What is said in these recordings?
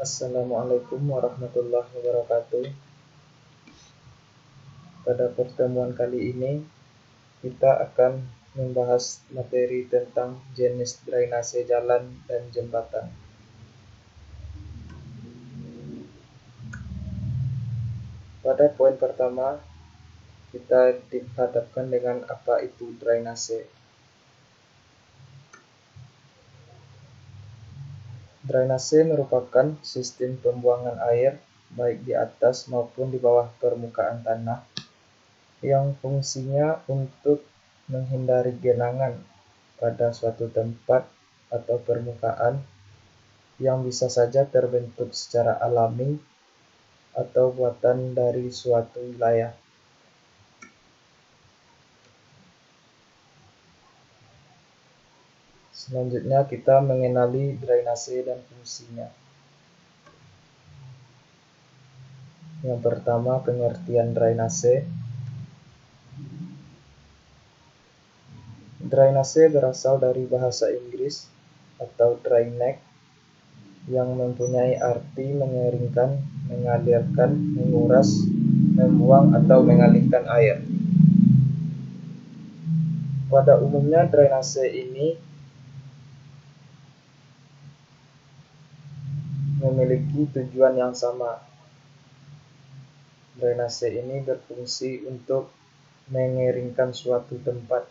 Assalamualaikum warahmatullahi wabarakatuh. Pada pertemuan kali ini, kita akan membahas materi tentang jenis drainase jalan dan jembatan. Pada poin pertama, kita dihadapkan dengan apa itu drainase. Drainase merupakan sistem pembuangan air baik di atas maupun di bawah permukaan tanah yang fungsinya untuk menghindari genangan pada suatu tempat atau permukaan yang bisa saja terbentuk secara alami atau buatan dari suatu wilayah. Selanjutnya kita mengenali drainase dan fungsinya. Yang pertama, pengertian drainase. Drainase berasal dari bahasa Inggris atau drainage yang mempunyai arti mengeringkan, mengalirkan, menguras, membuang atau mengalihkan air. Pada umumnya drainase ini memiliki tujuan yang sama. Drainase ini berfungsi untuk mengeringkan suatu tempat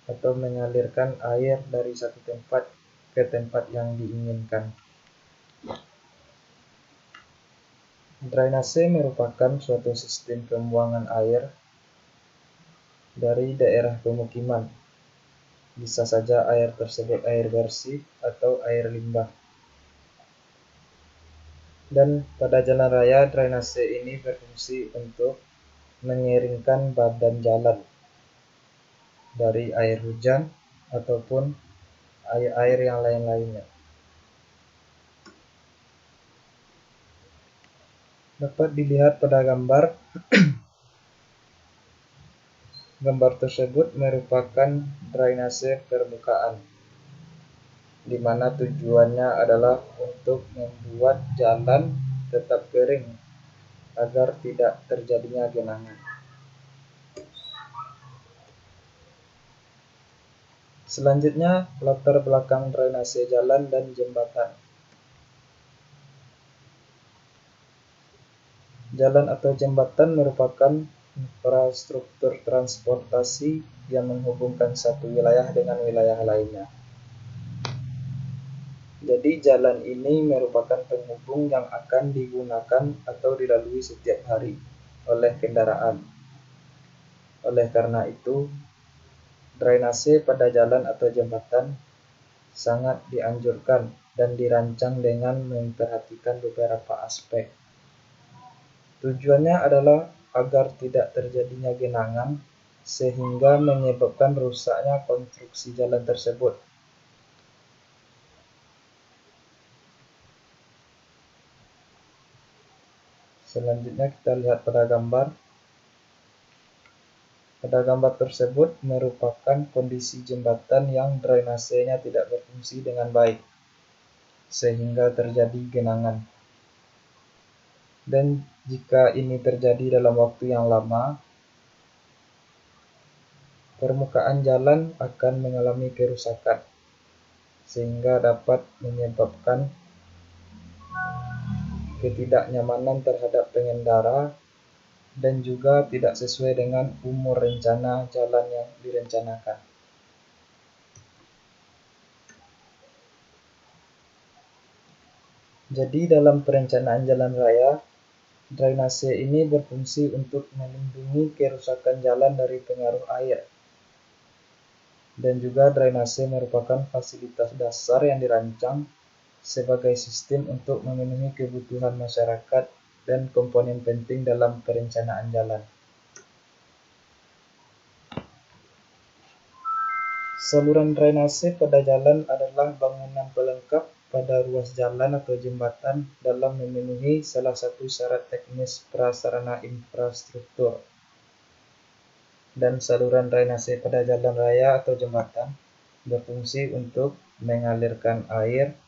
atau mengalirkan air dari satu tempat ke tempat yang diinginkan. Drainase merupakan suatu sistem pembuangan air dari daerah pemukiman. Bisa saja air tersebut air bersih atau air limbah. Dan pada jalan raya, drainase ini berfungsi untuk mengeringkan badan jalan dari air hujan ataupun air yang lain-lainnya. Dapat dilihat pada gambar. Gambar tersebut merupakan drainase permukaan, di mana tujuannya adalah untuk membuat jalan tetap kering agar tidak terjadinya genangan. Selanjutnya, latar belakang drainase jalan dan jembatan. Jalan atau jembatan merupakan infrastruktur transportasi yang menghubungkan satu wilayah dengan wilayah lainnya. Jadi jalan ini merupakan penghubung yang akan digunakan atau dilalui setiap hari oleh kendaraan. Oleh karena itu, drainase pada jalan atau jembatan sangat dianjurkan dan dirancang dengan memperhatikan beberapa aspek. Tujuannya adalah agar tidak terjadinya genangan sehingga menyebabkan rusaknya konstruksi jalan tersebut. Selanjutnya kita lihat pada gambar. Pada gambar tersebut merupakan kondisi jembatan yang drainasenya tidak berfungsi dengan baik sehingga terjadi genangan. Dan jika ini terjadi dalam waktu yang lama, permukaan jalan akan mengalami kerusakan sehingga dapat menyebabkan ketidaknyamanan terhadap pengendara dan juga tidak sesuai dengan umur rencana jalan yang direncanakan. Jadi dalam perencanaan jalan raya, drainase ini berfungsi untuk melindungi kerusakan jalan dari pengaruh air. Dan juga drainase merupakan fasilitas dasar yang dirancang sebagai sistem untuk memenuhi kebutuhan masyarakat dan komponen penting dalam perencanaan jalan. Saluran drainase pada jalan adalah bangunan pelengkap pada ruas jalan atau jembatan dalam memenuhi salah satu syarat teknis prasarana infrastruktur. Dan saluran drainase pada jalan raya atau jembatan berfungsi untuk mengalirkan air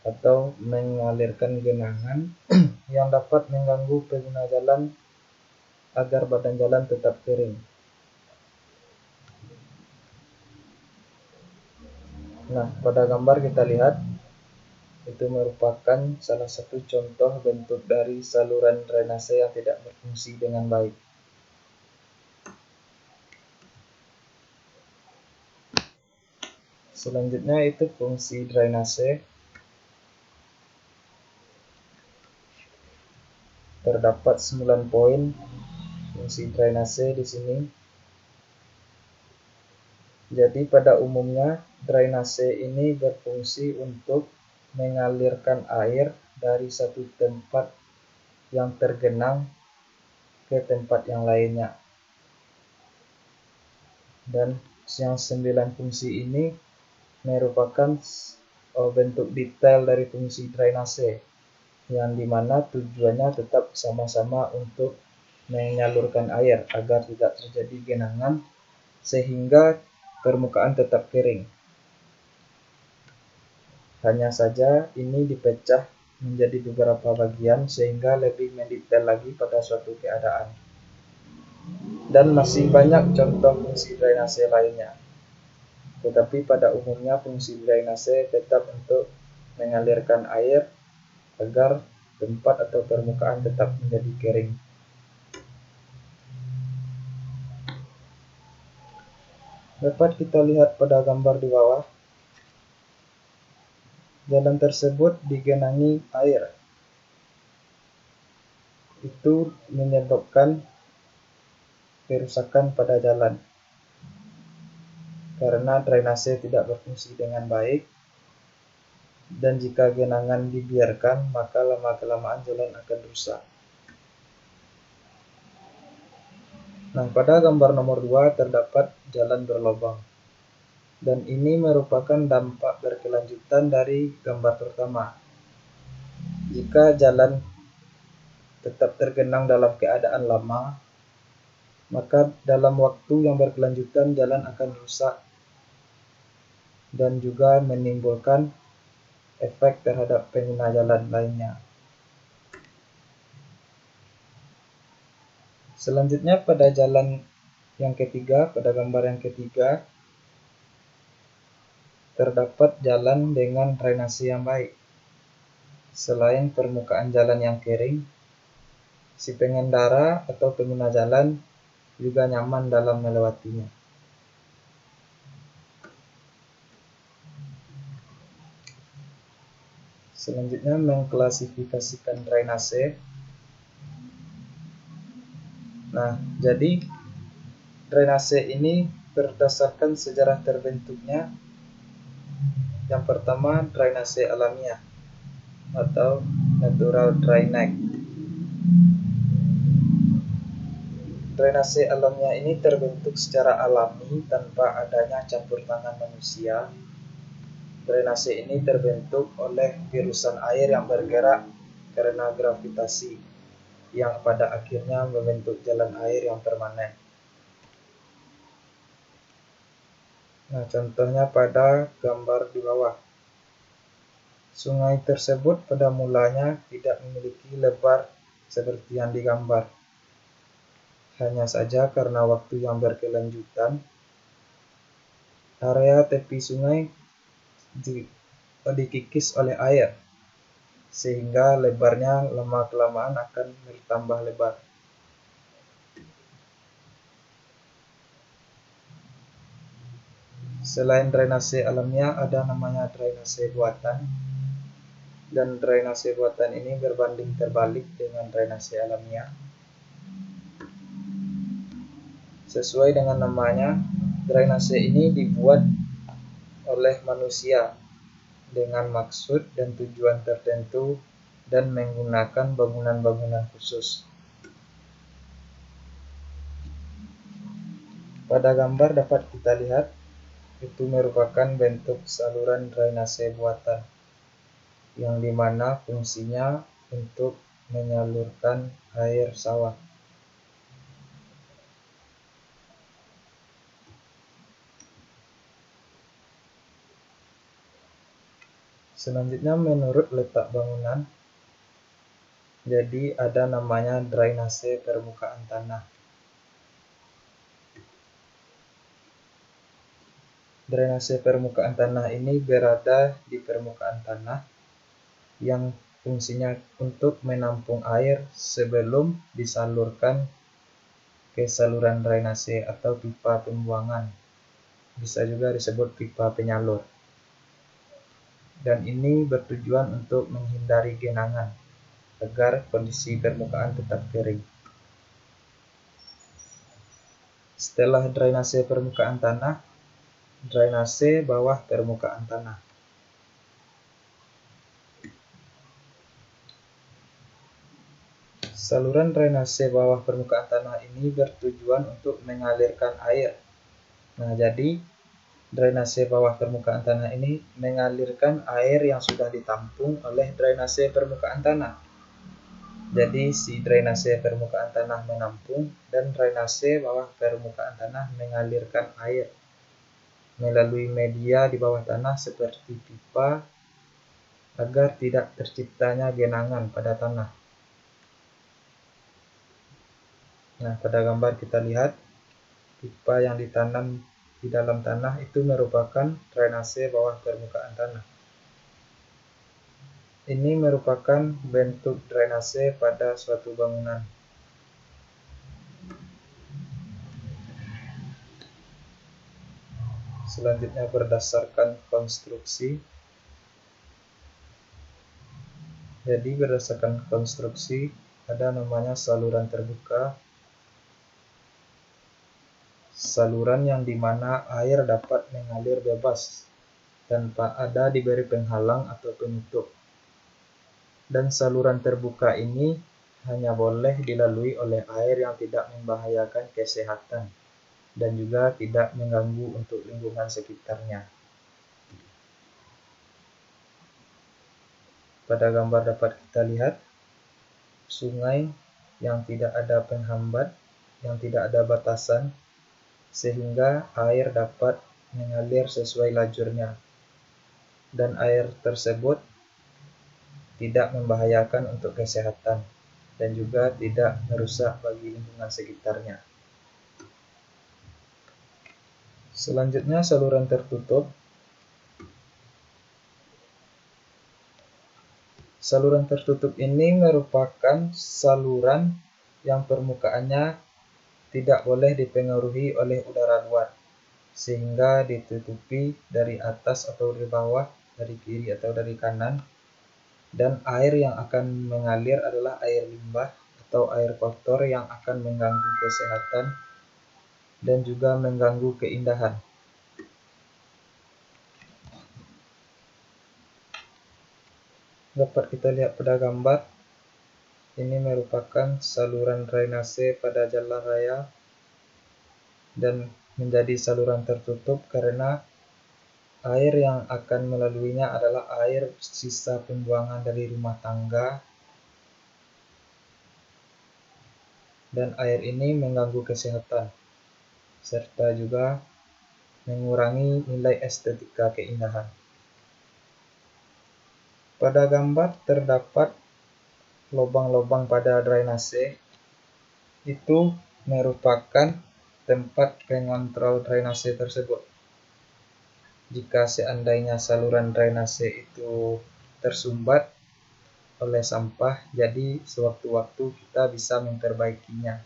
atau mengalirkan genangan yang dapat mengganggu pengguna jalan agar badan jalan tetap kering. Nah, pada gambar kita lihat itu merupakan salah satu contoh bentuk dari saluran drainase yang tidak berfungsi dengan baik. Selanjutnya itu fungsi drainase. Terdapat 9 poin fungsi drainase di sini. Jadi pada umumnya drainase ini berfungsi untuk mengalirkan air dari satu tempat yang tergenang ke tempat yang lainnya. Dan yang 9 fungsi ini merupakan bentuk detail dari fungsi drainase, yang dimana tujuannya tetap sama-sama untuk menyalurkan air agar tidak terjadi genangan sehingga permukaan tetap kering. Hanya saja ini dipecah menjadi beberapa bagian sehingga lebih mendetail lagi pada suatu keadaan. Dan masih banyak contoh fungsi drainase lainnya. Tetapi pada umumnya fungsi drainase tetap untuk mengalirkan air agar tempat atau permukaan tetap menjadi kering. Dapat kita lihat pada gambar di bawah, jalan tersebut digenangi air. Itu menyebabkan kerusakan pada jalan karena drainase tidak berfungsi dengan baik, dan jika genangan dibiarkan maka lama-kelamaan jalan akan rusak. Nah, pada gambar nomor 2 terdapat jalan berlubang, dan ini merupakan dampak berkelanjutan dari gambar pertama. Jika jalan tetap tergenang dalam keadaan lama, maka dalam waktu yang berkelanjutan jalan akan rusak dan juga menimbulkan efek terhadap pengguna jalan lainnya. Selanjutnya pada jalan yang ketiga, pada gambar yang ketiga, terdapat jalan dengan drainase yang baik. Selain permukaan jalan yang kering, si pengendara atau pengguna jalan juga nyaman dalam melewatinya. Selanjutnya mengklasifikasikan drainase. Nah, jadi drainase ini berdasarkan sejarah terbentuknya. Yang pertama, drainase alamiah atau natural drainage. Drainase alamiah ini terbentuk secara alami tanpa adanya campur tangan manusia. Drainase ini terbentuk oleh virusan air yang bergerak karena gravitasi, yang pada akhirnya membentuk jalan air yang permanen. Nah, contohnya pada gambar di bawah. Sungai tersebut pada mulanya tidak memiliki lebar seperti yang digambar. Hanya saja karena waktu yang berkelanjutan, area tepi sungai dikikis oleh air, sehingga lebarnya lama-kelamaan akan bertambah lebar. Selain drainase alamiah, ada namanya drainase buatan. Dan drainase buatan ini berbanding terbalik dengan drainase alamiah. Sesuai dengan namanya, drainase ini dibuat oleh manusia dengan maksud dan tujuan tertentu dan menggunakan bangunan-bangunan khusus. Pada gambar dapat kita lihat itu merupakan bentuk saluran drainase buatan, yang dimana fungsinya untuk menyalurkan air sawah. Selanjutnya menurut letak bangunan, jadi ada namanya drainase permukaan tanah. Drainase permukaan tanah ini berada di permukaan tanah yang fungsinya untuk menampung air sebelum disalurkan ke saluran drainase atau pipa pembuangan. Bisa juga disebut pipa penyalur. Dan ini bertujuan untuk menghindari genangan agar kondisi permukaan tetap kering. Setelah drainase permukaan tanah, drainase bawah permukaan tanah. Saluran drainase bawah permukaan tanah ini bertujuan untuk mengalirkan air. Nah, jadi drainase bawah permukaan tanah ini mengalirkan air yang sudah ditampung oleh drainase permukaan tanah. Jadi si drainase permukaan tanah menampung dan drainase bawah permukaan tanah mengalirkan air melalui media di bawah tanah seperti pipa agar tidak terciptanya genangan pada tanah. Nah, pada gambar kita lihat pipa yang ditanam di dalam tanah itu merupakan drainase bawah permukaan tanah. Ini merupakan bentuk drainase pada suatu bangunan. Selanjutnya berdasarkan konstruksi. Jadi berdasarkan konstruksi ada namanya saluran terbuka. Saluran yang dimana air dapat mengalir bebas tanpa ada diberi penghalang atau penutup. Dan saluran terbuka ini hanya boleh dilalui oleh air yang tidak membahayakan kesehatan dan juga tidak mengganggu untuk lingkungan sekitarnya. Pada gambar dapat kita lihat sungai yang tidak ada penghambat, yang tidak ada batasan, sehingga air dapat mengalir sesuai lajurnya. Dan air tersebut tidak membahayakan untuk kesehatan dan juga tidak merusak bagi lingkungan sekitarnya. Selanjutnya saluran tertutup. Saluran tertutup ini merupakan saluran yang permukaannya tidak boleh dipengaruhi oleh udara luar, sehingga ditutupi dari atas atau dari bawah, dari kiri atau dari kanan, dan air yang akan mengalir adalah air limbah atau air kotor yang akan mengganggu kesehatan dan juga mengganggu keindahan. Dapat kita lihat pada gambar, ini merupakan saluran drainase pada jalan raya dan menjadi saluran tertutup karena air yang akan melaluinya adalah air sisa pembuangan dari rumah tangga, dan air ini mengganggu kesehatan serta juga mengurangi nilai estetika keindahan. Pada gambar terdapat lubang-lubang pada drainase. Itu merupakan tempat pengontrol drainase tersebut. Jika seandainya saluran drainase itu tersumbat oleh sampah, jadi sewaktu-waktu kita bisa memperbaikinya.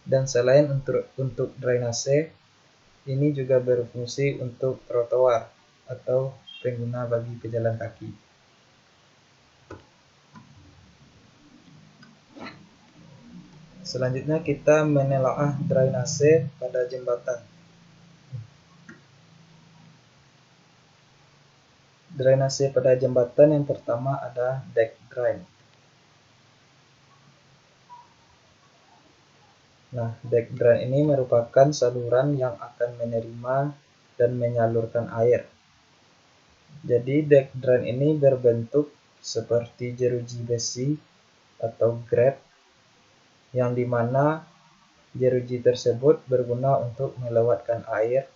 Dan selain untuk drainase, ini juga berfungsi untuk trotoar atau pengguna bagi pejalan kaki. Selanjutnya kita menelaah drainase pada jembatan. Drainase pada jembatan yang pertama ada deck drain. Nah, deck drain ini merupakan saluran yang akan menerima dan menyalurkan air. Jadi deck drain ini berbentuk seperti jeruji besi atau grate, yang dimana jeruji tersebut berguna untuk melewatkan air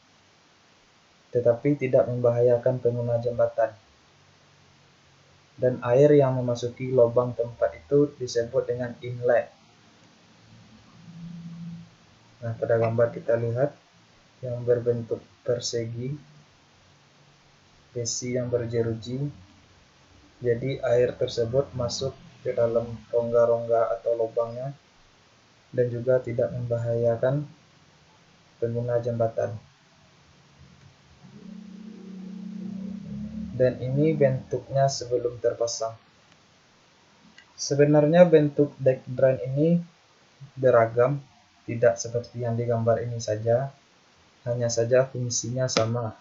tetapi tidak membahayakan pengguna jembatan. dan air yang memasuki lubang tempat itu disebut dengan inlet. Nah, pada gambar kita lihat yang berbentuk persegi, besi yang berjeruji. Jadi air tersebut masuk ke dalam rongga-rongga atau lubangnya dan juga tidak membahayakan pengguna jembatan. Dan ini bentuknya sebelum terpasang. Sebenarnya bentuk deck drain ini beragam, tidak seperti yang digambar ini saja, hanya saja fungsinya sama,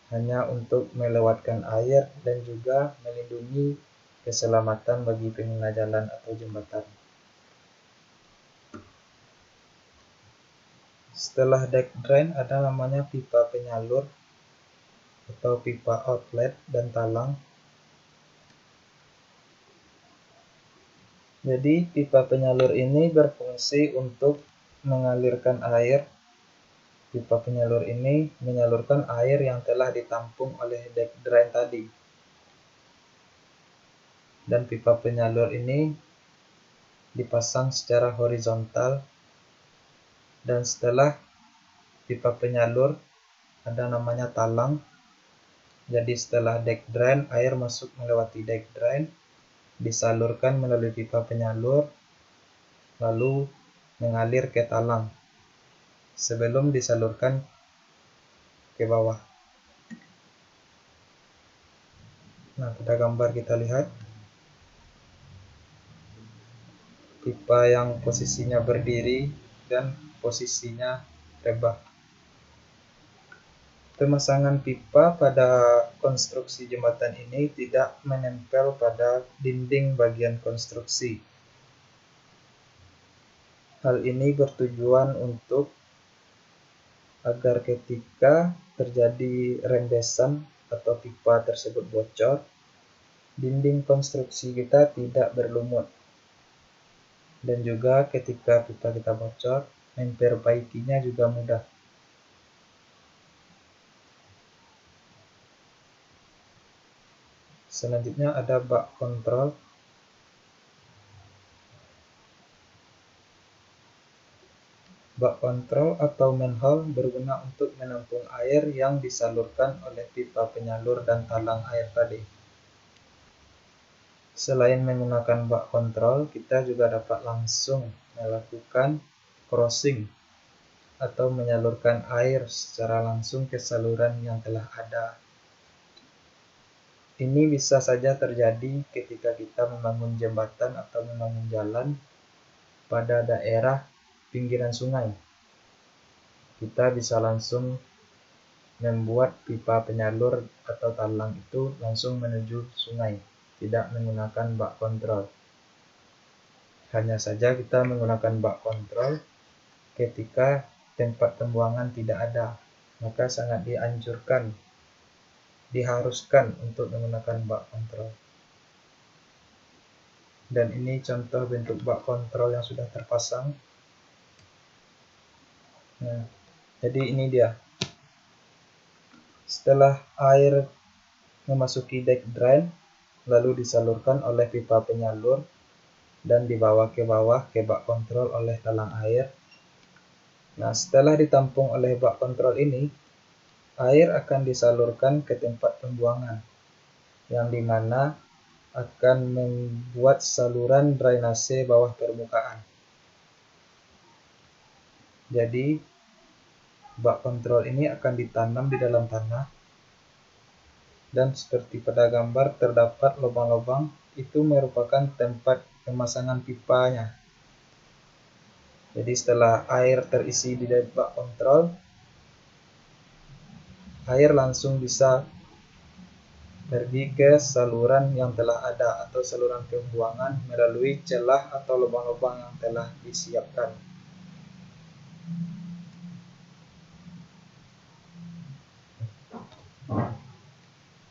hanya untuk melewatkan air dan juga melindungi keselamatan bagi pengguna jalan atau jembatan. Setelah deck drain ada namanya pipa penyalur atau pipa outlet dan talang. Jadi pipa penyalur ini berfungsi untuk mengalirkan air. Pipa penyalur ini menyalurkan air yang telah ditampung oleh deck drain tadi. Dan pipa penyalur ini dipasang secara horizontal. Dan setelah pipa penyalur ada namanya talang. Jadi setelah deck drain, air masuk melewati deck drain, disalurkan melalui pipa penyalur, lalu mengalir ke talang sebelum disalurkan ke bawah. Nah, pada gambar kita lihat pipa yang posisinya berdiri dan posisinya rebah. Pemasangan pipa pada konstruksi jembatan ini tidak menempel pada dinding bagian konstruksi. Hal ini bertujuan untuk agar ketika terjadi rembesan atau pipa tersebut bocor, dinding konstruksi kita tidak berlumut. Dan juga ketika pipa kita bocor, memperbaikinya juga mudah. Selanjutnya ada bak kontrol. Bak kontrol atau manhole berguna untuk menampung air yang disalurkan oleh pipa penyalur dan talang air tadi. Selain menggunakan bak kontrol, kita juga dapat langsung melakukan crossing atau menyalurkan air secara langsung ke saluran yang telah ada. Ini bisa saja terjadi ketika kita membangun jembatan atau membangun jalan pada daerah pinggiran sungai. Kita bisa langsung membuat pipa penyalur atau talang itu langsung menuju sungai, tidak menggunakan bak kontrol. Hanya saja kita menggunakan bak kontrol ketika tempat pembuangan tidak ada, maka sangat dianjurkan, diharuskan untuk menggunakan bak kontrol. Dan ini contoh bentuk bak kontrol yang sudah terpasang. Nah, jadi ini dia. Setelah air memasuki deck drain, lalu disalurkan oleh pipa penyalur dan dibawa ke bawah ke bak kontrol oleh talang air. Nah, setelah ditampung oleh bak kontrol ini, air akan disalurkan ke tempat pembuangan, yang dimana akan membuat saluran drainase bawah permukaan. Jadi, bak kontrol ini akan ditanam di dalam tanah, dan seperti pada gambar terdapat lubang-lubang, itu merupakan tempat pemasangan pipanya. Jadi setelah air terisi di bak kontrol, air langsung bisa pergi ke saluran yang telah ada atau saluran pembuangan melalui celah atau lubang-lubang yang telah disiapkan.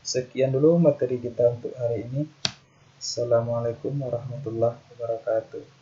Sekian dulu materi kita untuk hari ini. Assalamualaikum warahmatullahi wabarakatuh.